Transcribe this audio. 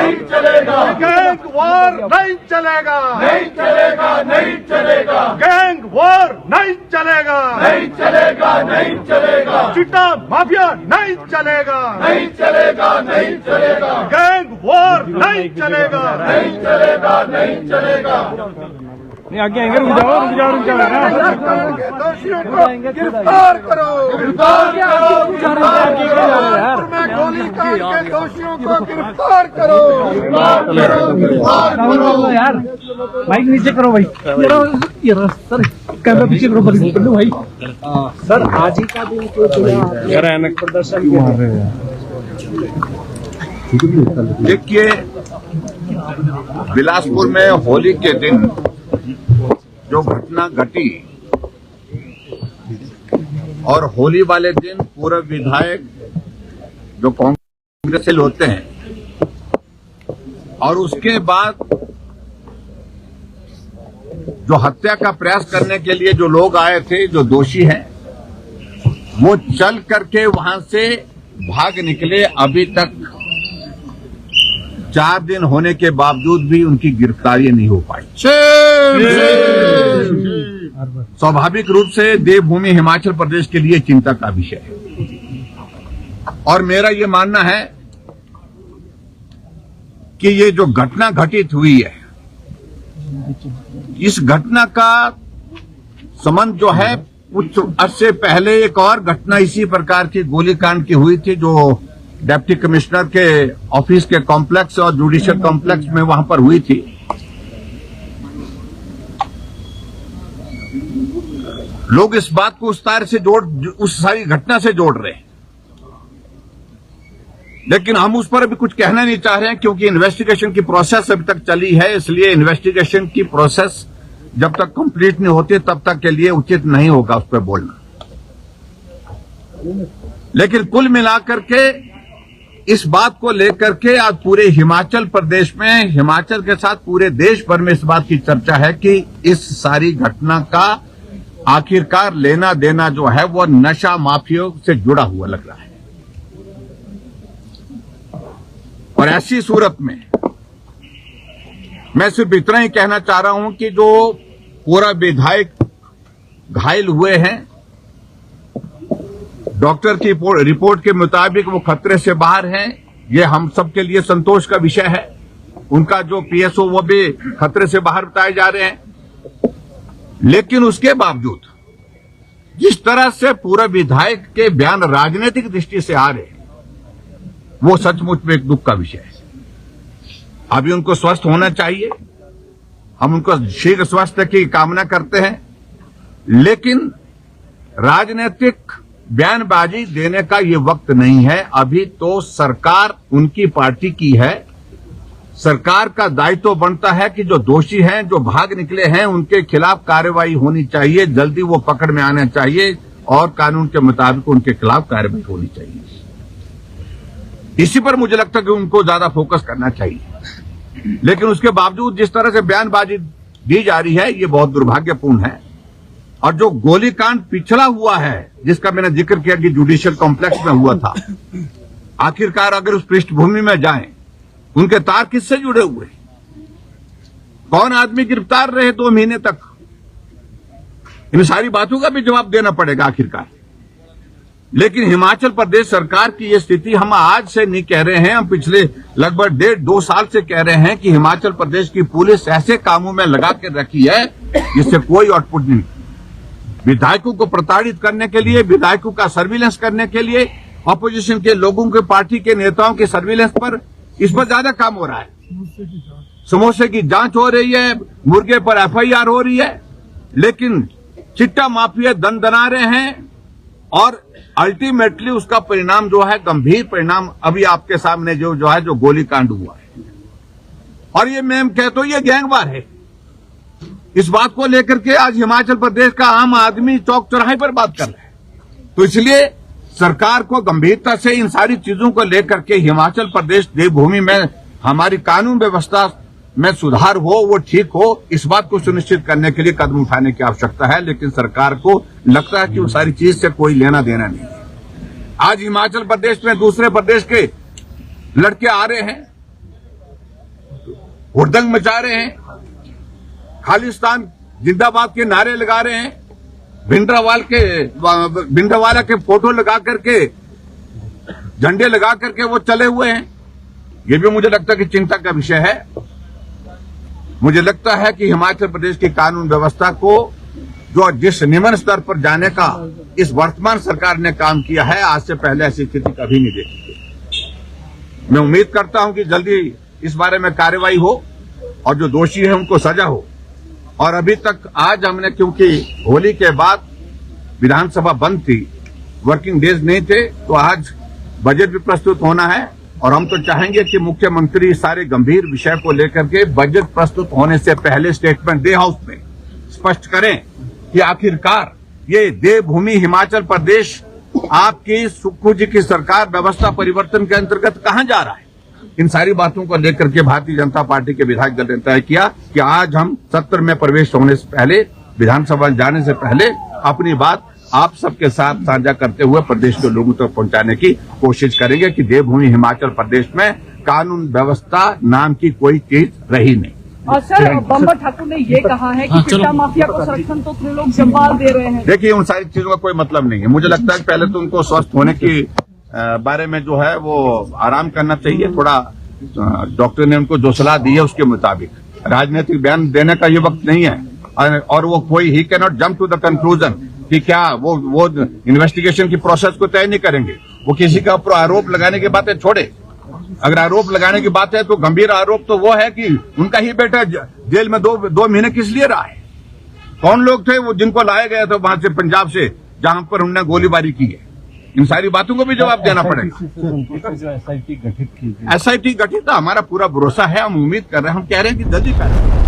नहीं चलेगा, gang war नहीं चलेगा, नहीं चलेगा, नहीं चलेगा, गैंग वॉर नहीं चलेगा, नहीं चलेगा, नहीं चलेगा, चिट्टा माफिया नहीं चलेगा, नहीं चलेगा, नहीं चलेगा, गैंग वॉर नहीं चलेगा, नहीं चलेगा, नहीं चलेगा। नहीं आगे आएंगे, रुक जाओ दोषियों को गिरफ्तार करो, गिरफ्तार करो, गिरफ्तार करो, यार में गोलीकांड के दोषियों को गिरफ्तार करो, गिरफ्तार करो, गिरफ्तार करो। यार माइक नीचे करो भाई, ये सर कैमरा पीछे करो भाई। सर आज ही का दिन क्यों चुना प्रदर्शन देखिए, बिलासपुर में होली के दिन जो घटना घटी और होली वाले दिन पूर्व विधायक जो कांग्रेस से होते हैं और उसके बाद जो हत्या का प्रयास करने के लिए जो लोग आए थे, जो दोषी हैं, वो चल करके वहां से भाग निकले। अभी तक 4 दिन होने के बावजूद भी उनकी गिरफ्तारी नहीं हो पाई। स्वाभाविक रूप से देवभूमि हिमाचल प्रदेश के लिए चिंता का विषय है और मेरा ये मानना है कि ये जो घटना घटित हुई है, इस घटना का संबंध जो है कुछ अर्से से पहले एक और घटना इसी प्रकार की गोलीकांड की हुई थी, जो डिप्टी कमिश्नर के ऑफिस के कॉम्प्लेक्स और जुडिशियल कॉम्प्लेक्स में वहां पर हुई थी। लोग इस बात को उस सारी घटना से जोड़ रहे हैं, लेकिन हम उस पर अभी कुछ कहना नहीं चाह रहे हैं क्योंकि इन्वेस्टिगेशन की प्रोसेस अभी तक चली है। इसलिए इन्वेस्टिगेशन की प्रोसेस जब तक कंप्लीट नहीं होती तब तक के लिए उचित नहीं होगा उस पर बोलना। लेकिन कुल मिलाकर के इस बात को लेकर के आज पूरे हिमाचल प्रदेश में, हिमाचल के साथ पूरे देश भर में इस बात की चर्चा है कि इस सारी घटना का आखिरकार लेना देना जो है वो नशा माफिया से जुड़ा हुआ लग रहा है। और ऐसी सूरत में मैं सिर्फ इतना ही कहना चाह रहा हूं कि जो पूरा विधायक घायल हुए हैं, डॉक्टर की रिपोर्ट के मुताबिक वो खतरे से बाहर हैं। ये हम सब के लिए संतोष का विषय है। उनका जो पीएसओ वो भी खतरे से बाहर बताए जा रहे हैं। लेकिन उसके बावजूद जिस तरह से पूरा विधायक के बयान राजनीतिक दृष्टि से आ रहे हैं, वो सचमुच में एक दुख का विषय है। अभी उनको स्वस्थ होना चाहिए, हम उनको शीघ्र स्वास्थ्य की कामना करते हैं, लेकिन राजनीतिक बयानबाजी देने का ये वक्त नहीं है। अभी तो सरकार उनकी पार्टी की है। सरकार का दायित्व बनता है कि जो दोषी हैं, जो भाग निकले हैं, उनके खिलाफ कार्रवाई होनी चाहिए, जल्दी वो पकड़ में आना चाहिए और कानून के मुताबिक उनके खिलाफ कार्रवाई होनी चाहिए। इसी पर मुझे लगता है कि उनको ज्यादा फोकस करना चाहिए। लेकिन उसके बावजूद जिस तरह से बयानबाजी दी जा रही है, ये बहुत दुर्भाग्यपूर्ण है। और जो गोलीकांड पिछड़ा हुआ है, जिसका मैंने जिक्र किया कि जुडिशियल कॉम्प्लेक्स में हुआ था, आखिरकार अगर उस पृष्ठभूमि में जाएं, उनके तार किससे जुड़े हुए, कौन आदमी गिरफ्तार रहे 2 महीने तक, इन सारी बातों का भी जवाब देना पड़ेगा आखिरकार। लेकिन हिमाचल प्रदेश सरकार की ये स्थिति हम आज से नहीं कह रहे हैं, हम पिछले लगभग 1.5-2 साल से कह रहे हैं कि हिमाचल प्रदेश की पुलिस ऐसे कामों में लगा के रखी है जिससे कोई आउटपुट नहीं। विधायकों को प्रताड़ित करने के लिए, विधायकों का सर्विलेंस करने के लिए, ऑपोजिशन के लोगों के, पार्टी के नेताओं के सर्विलेंस पर, इस पर ज्यादा काम हो रहा है। समोसे की जांच हो रही है, मुर्गे पर एफआईआर हो रही है, लेकिन चिट्टा माफिया दना रहे हैं और अल्टीमेटली उसका परिणाम जो है, गंभीर परिणाम अभी आपके सामने जो है, जो गोलीकांड हुआ है। और ये मैं कहता हूं ये गैंगवार है। इस बात को लेकर के आज हिमाचल प्रदेश का आम आदमी चौक चौराहे पर बात कर रहा है। तो इसलिए सरकार को गंभीरता से इन सारी चीजों को लेकर के हिमाचल प्रदेश देवभूमि में हमारी कानून व्यवस्था में सुधार हो, वो ठीक हो, इस बात को सुनिश्चित करने के लिए कदम उठाने की आवश्यकता है। लेकिन सरकार को लगता है कि उस सारी चीज से कोई लेना देना नहीं है। आज हिमाचल प्रदेश में दूसरे प्रदेश के लड़के आ रहे हैं, हुड़दंग मचा रहे हैं, खालिस्तान जिंदाबाद के नारे लगा रहे हैं, भिंडरावाला के फोटो लगा करके, झंडे लगा करके वो चले हुए हैं। ये भी मुझे लगता है कि चिंता का विषय है। मुझे लगता है कि हिमाचल प्रदेश की कानून व्यवस्था को जो जिस निम्न स्तर पर जाने का इस वर्तमान सरकार ने काम किया है, आज से पहले ऐसी स्थिति कभी नहीं देखी। मैं उम्मीद करता हूं कि जल्दी इस बारे में कार्रवाई हो और जो दोषी है उनको सजा हो। और अभी तक आज हमने, क्योंकि होली के बाद विधानसभा बंद थी, वर्किंग डेज नहीं थे, तो आज बजट भी प्रस्तुत होना है और हम तो चाहेंगे कि मुख्यमंत्री इस सारे गंभीर विषय को लेकर के बजट प्रस्तुत होने से पहले स्टेटमेंट दे, हाउस में स्पष्ट करें कि आखिरकार ये देवभूमि हिमाचल प्रदेश आपकी सुक्खू जी की सरकार व्यवस्था परिवर्तन के अंतर्गत कहां जा रहा है। इन सारी बातों को लेकर के भारतीय जनता पार्टी के विधायक दल ने तय किया कि आज हम सत्र में प्रवेश होने से पहले, विधानसभा जाने से पहले अपनी बात आप सबके साथ साझा करते हुए प्रदेश के लोगों तक पहुंचाने की कोशिश करेंगे कि देवभूमि हिमाचल प्रदेश में कानून व्यवस्था नाम की कोई चीज रही नहीं। और सर, बम्बर ठाकुर ने ये कहा है कि चिट्टा माफिया को संरक्षण तो त्रिलोक जम्वाल दे रहे हैं। देखिए, उन सारी चीजों का कोई मतलब नहीं है। मुझे लगता है कि पहले तो उनको स्वस्थ होने की बारे में जो है वो आराम करना चाहिए थोड़ा। डॉक्टर ने उनको जो सलाह दी है उसके मुताबिक राजनीतिक बयान देने का ये वक्त नहीं है। और वो कोई ही can not jump to the conclusion कि क्या वो इन्वेस्टिगेशन की प्रोसेस को तय नहीं करेंगे। वो किसी का ऊपर आरोप लगाने की बातें छोड़े। अगर आरोप लगाने की बात है तो गंभीर आरोप तो वो है कि उनका ही बेटा जेल में दो महीने किस लिए रहा है। कौन लोग थे वो जिनको लाया गया था वहां से, पंजाब से, जहां पर उन्होंने गोलीबारी की है। इन सारी बातों को भी जवाब देना पड़ेगा। SIT गठित की, SIT गठित, हमारा पूरा भरोसा है, हम उम्मीद कर रहे हैं, हम कह रहे हैं कि जल्दी करें।